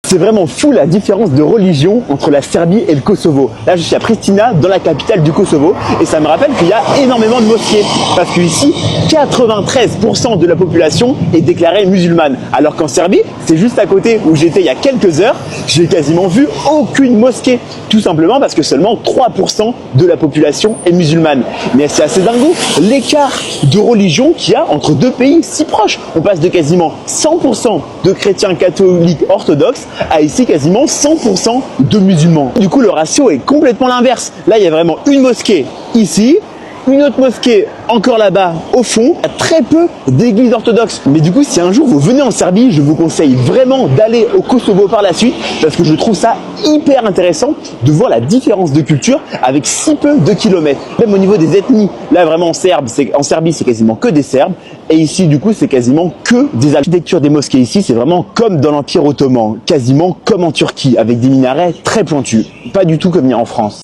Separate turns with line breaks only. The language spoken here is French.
C'est vraiment fou la différence de religion entre la Serbie et le Kosovo. Là, je suis à Pristina, dans la capitale du Kosovo, et ça me rappelle qu'il y a énormément de mosquées. Parce qu'ici, 93% de la population est déclarée musulmane. Alors qu'en Serbie, c'est juste à côté où j'étais il y a quelques heures, j'ai quasiment vu aucune mosquée. Tout simplement parce que seulement 3% de la population est musulmane. Mais c'est assez dingo l'écart de religion qu'il y a entre deux pays si proches. On passe de quasiment 100% de chrétiens catholiques orthodoxes à ici quasiment 100% de musulmans. Du coup, le ratio est complètement l'inverse. Là, il y a vraiment une mosquée ici, une autre mosquée encore là-bas au fond. Il y a très peu d'églises orthodoxes. Mais du coup, si un jour vous venez en Serbie, je vous conseille vraiment d'aller au Kosovo par la suite parce que je trouve ça hyper intéressant de voir la différence de culture avec si peu de kilomètres. Même au niveau des ethnies, là vraiment en Serbie, c'est quasiment que des Serbes. Et ici, du coup, c'est quasiment que des architectures des mosquées ici. C'est vraiment comme dans l'Empire ottoman, quasiment comme en Turquie, avec des minarets très pointus. Pas du tout comme il y a en France.